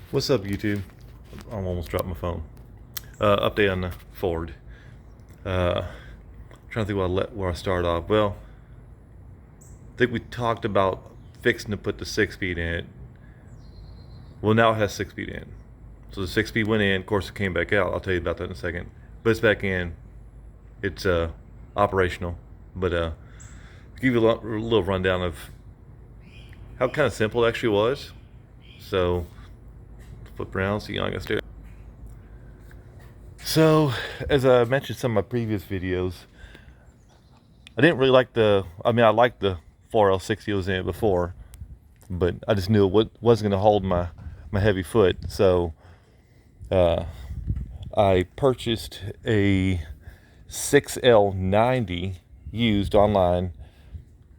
What's up, YouTube? I almost dropped my phone. Update on the Ford. Trying to think where I start off. Well, I think we talked about fixing to put the 6-speed in it. Well, now it has 6-speed in. So the 6-speed went in. Of course, it came back out. I'll tell you about that in a second. But it's back in. It's operational. But give you a little rundown of how kind of simple it actually was. So flip around so you know I got to stare. So, as I mentioned in some of my previous videos, I didn't really like I liked the 4L60 was in it before, but I just knew it wasn't going to hold my heavy foot. So, I purchased a 6L90 used online.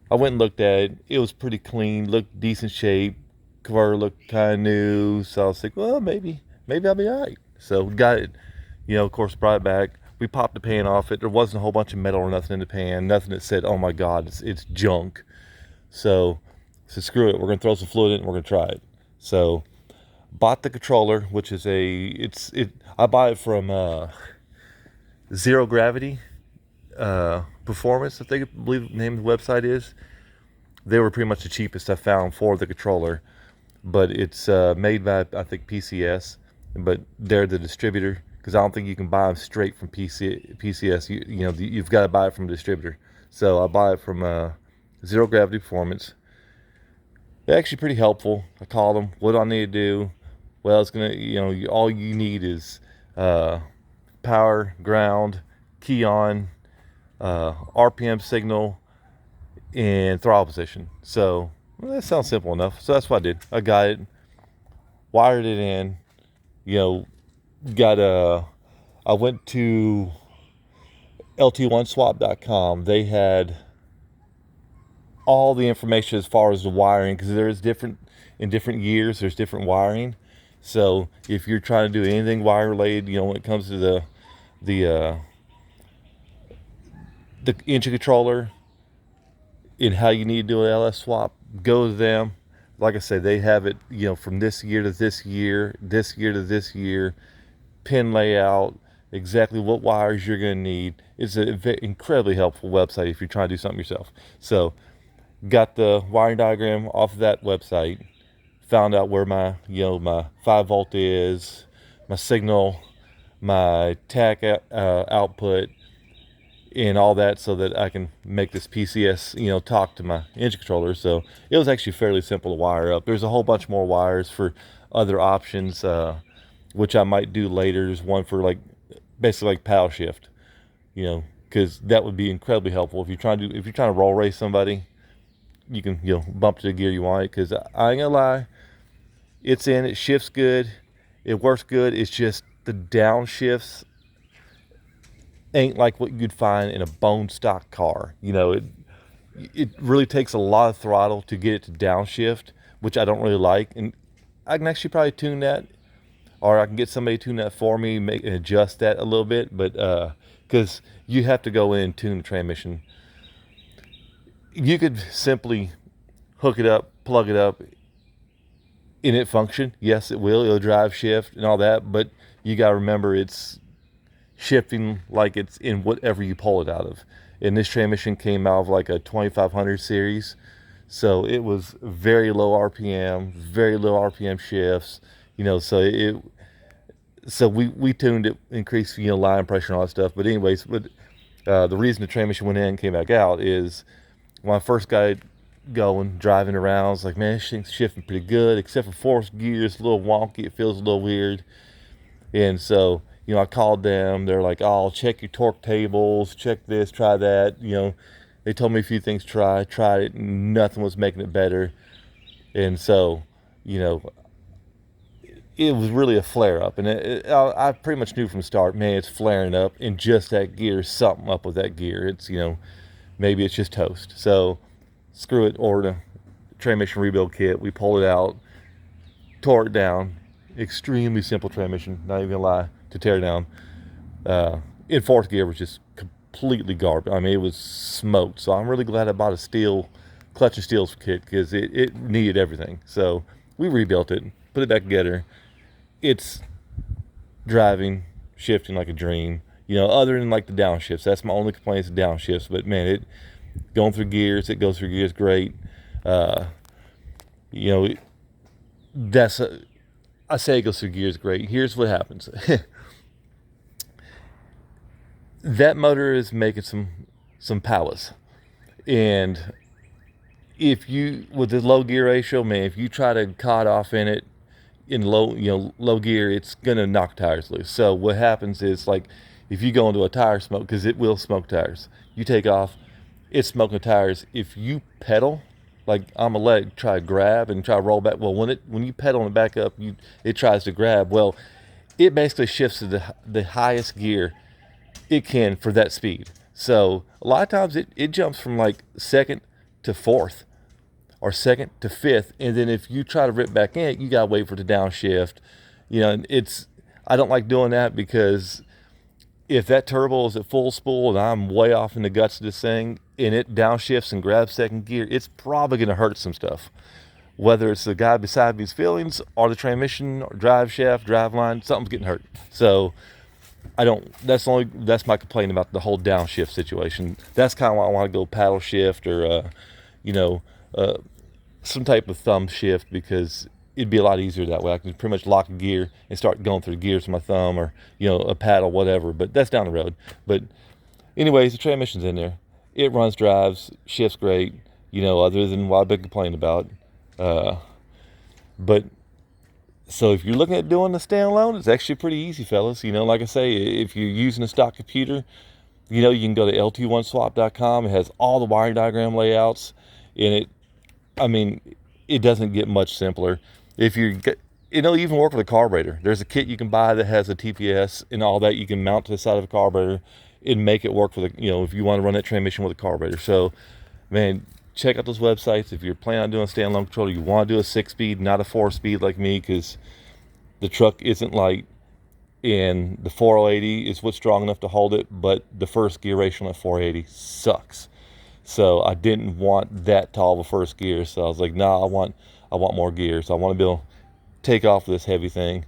I went and looked at it. It was pretty clean, looked decent shape. Converter looked kind of new. So I was like, well, maybe I'll be all right. So got it. Of course, brought it back. We popped the pan off it. There wasn't a whole bunch of metal or nothing in the pan. Nothing that said, oh my God, it's junk. So screw it. We're going to throw some fluid in it and we're going to try it. So bought the controller, which is I buy it from Zero Gravity Performance, I believe the name of the website is. They were pretty much the cheapest I found for the controller. But it's made by, I think, PCS. But they're the distributor. Because I don't think you can buy them straight from PCS. You've got to buy it from a distributor. So I buy it from Zero Gravity Performance. They're actually pretty helpful. I called them. What do I need to do? Well, it's gonna, all you need is power, ground, key on, RPM signal, and throttle position. So that sounds simple enough. So that's what I did. I got it, wired it in. I went to lt1swap.com. They had all the information as far as the wiring, because there's different years. There's different wiring. So if you're trying to do anything wire related, when it comes to the engine controller and how you need to do an LS swap, go to them. Like I said, they have it, from this year to this year, this year to this year, pin layout, exactly what wires you're going to need. It's an incredibly helpful website if you're trying to do something yourself. So, got the wiring diagram off of that website, found out where my 5-volt is, my signal, my tach output, and all that, so that I can make this PCS, talk to my engine controller. So it was actually fairly simple to wire up. There's a whole bunch more wires for other options, which I might do later. There's one for basically like paddle shift, because that would be incredibly helpful if you're trying to roll race somebody. You can bump to the gear you want it, because I ain't gonna lie, it shifts good, it works good. It's just the downshifts ain't like what you'd find in a bone stock car. It really takes a lot of throttle to get it to downshift, which I don't really like. And I can actually probably tune that, or I can get somebody to tune that for me, and adjust that a little bit. But because you have to go in and tune the transmission. You could simply hook it up, plug it up, and it function. Yes, it will. It'll drive, shift, and all that. But you got to remember, it's shifting like it's in whatever you pull it out of. And this transmission came out of like a 2500 series, so it was very low RPM shifts. So we tuned it, increased line pressure and all that stuff. But anyways, the reason the transmission went in and came back out is when I first got it going, driving around, I was like, man, this thing's shifting pretty good, except for fourth gear. It's a little wonky. It feels a little weird. And so I called them. They're like, oh, check your torque tables, check this, try that. They told me a few things, tried it, and nothing was making it better. And so, it was really a flare up. And I pretty much knew from the start, man, it's flaring up in just that gear, something up with that gear. It's, maybe it's just toast. So screw it, ordered a transmission rebuild kit. We pulled it out, tore it down. Extremely simple transmission, not even gonna lie, to tear down. In fourth gear was just completely garbage. I mean, it was smoked. So I'm really glad I bought a clutch and steels kit, because it needed everything. So we rebuilt it, put it back together, it's driving, shifting like a dream. Other than like the downshifts, that's my only complaint is the downshifts. But man, it going through gears, it goes through gears great. Uh, you know, that's I say it goes through gears great. Here's what happens: that motor is making some powers, and if you with the low gear ratio, man, if you try to cut off in it in low gear, it's gonna knock tires loose. So what happens is, like, if you go into a tire smoke, because it will smoke tires, you take off, it's smoking tires. If you pedal, like I'm a leg, try to grab and try to roll back. Well, when you pedal and back up, it tries to grab. Well, it basically shifts to the highest gear it can for that speed. So a lot of times it jumps from like second to fourth or second to fifth, and then if you try to rip back in, you gotta wait for the downshift. I don't like doing that, because if that turbo is at full spool and I'm way off in the guts of this thing and it downshifts and grabs second gear, it's probably gonna hurt some stuff. Whether it's the guy beside me's feelings or the transmission or drive shaft, drive line, something's getting hurt. So that's my complaint about the whole downshift situation. That's kind of why I want to go paddle shift or some type of thumb shift, because it'd be a lot easier that way. I can pretty much lock a gear and start going through the gears with my thumb, or a paddle, whatever. But that's down the road. But anyways, the transmission's in there. It runs, drives, shifts great. Other than what I've been complaining about. But so if you're looking at doing the standalone, it's actually pretty easy, fellas. Like I say, if you're using a stock computer, you can go to lt1swap.com. It has all the wiring diagram layouts, and it doesn't get much simpler. It'll even work with a carburetor. There's a kit you can buy that has a TPS and all that. You can mount to the side of a carburetor and make it work for if you want to run that transmission with a carburetor. So, man, check out those websites. If you're planning on doing a standalone controller, you want to do a 6-speed, not a 4-speed like me, because the truck isn't light, and the 480 is what's strong enough to hold it, but the first gear ratio on that 480 sucks. So I didn't want that tall of a first gear. So I was like, nah, I want more gear. So I want to be able to take off this heavy thing.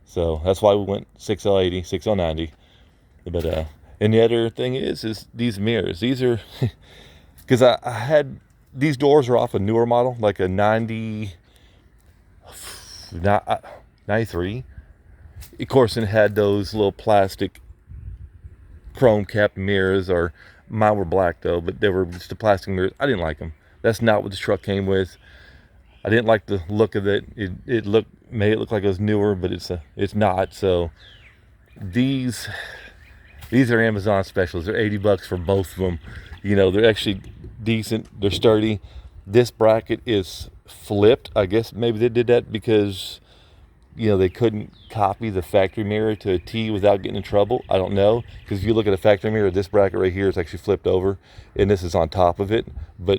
So that's why we went 6L80, 6L90. But and the other thing is these mirrors. These are because I had these doors are off a newer model, like a 93. Of course, it had those little plastic chrome cap mirrors, or mine were black though, but they were just the plastic mirrors. I didn't like them. That's not what this truck came with. I didn't like the look of it. It made it look like it was newer, but it's not. So these are Amazon specials. They're $80 for both of them. They're actually decent. They're sturdy. This bracket is flipped. I guess maybe they did that because they couldn't copy the factory mirror to a T without getting in trouble. I don't know, because if you look at a factory mirror, this bracket right here is actually flipped over, and this is on top of it. But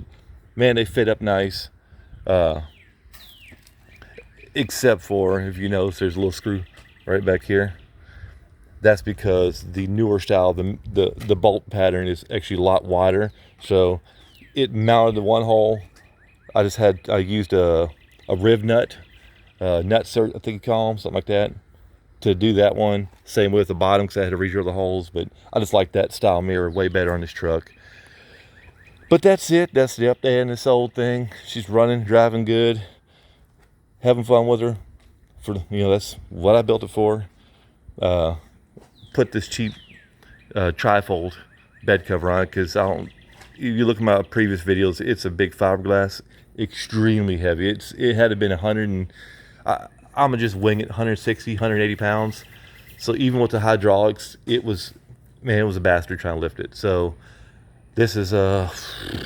man, they fit up nice. Except for, if you notice, there's a little screw right back here. That's because the newer style, the bolt pattern is actually a lot wider. So it mounted to one hole. I used a riv nut, nut, I think you call them, something like that, to do that one. Same with the bottom, because I had to redrill the holes. But I just like that style mirror way better on this truck. But that's it. That's the update on this old thing. She's running, driving good, having fun with her. That's what I built it for. Put this cheap trifold bed cover on it, because if you look at my previous videos, it's a big fiberglass, extremely heavy. It had to been 100 and I'm gonna just wing it, 160, 180 pounds. So even with the hydraulics, it was a bastard trying to lift it. So this is I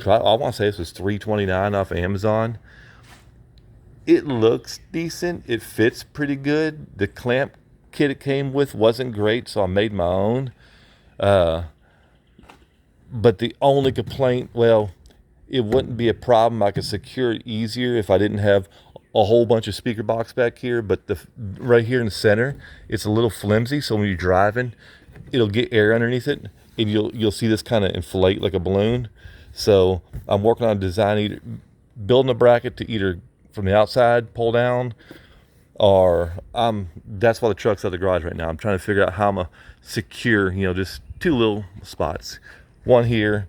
want to say this was $329 off of Amazon. It looks decent. It fits pretty good. The clamp kit it came with wasn't great, so I made my own. But the only complaint, it wouldn't be a problem. I could secure it easier if I didn't have a whole bunch of speaker box back here. But right here in the center, it's a little flimsy, so when you're driving, it'll get air underneath it, and you'll see this kind of inflate like a balloon. So I'm working on building a bracket to either from the outside pull down, are, that's why the truck's at the garage right now. I'm trying to figure out how I'm gonna secure, just two little spots, one here,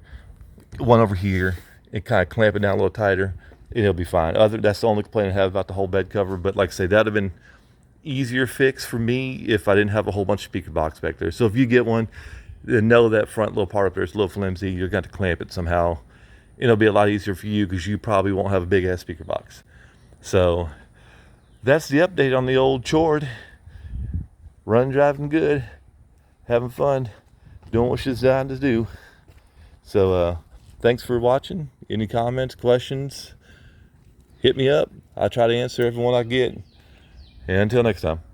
one over here, and kind of clamp it down a little tighter, and it'll be fine. That's the only complaint I have about the whole bed cover. But like I say, that'd have been easier fix for me if I didn't have a whole bunch of speaker box back there. So if you get one, then know that front little part up there is a little flimsy. You're going to clamp it somehow. It'll be a lot easier for you because you probably won't have a big ass speaker box. So that's the update on the old Chord. Run, driving good, having fun, doing what she's designed to do. So thanks for watching. Any comments, questions, hit me up. I try to answer everyone I get. And until next time.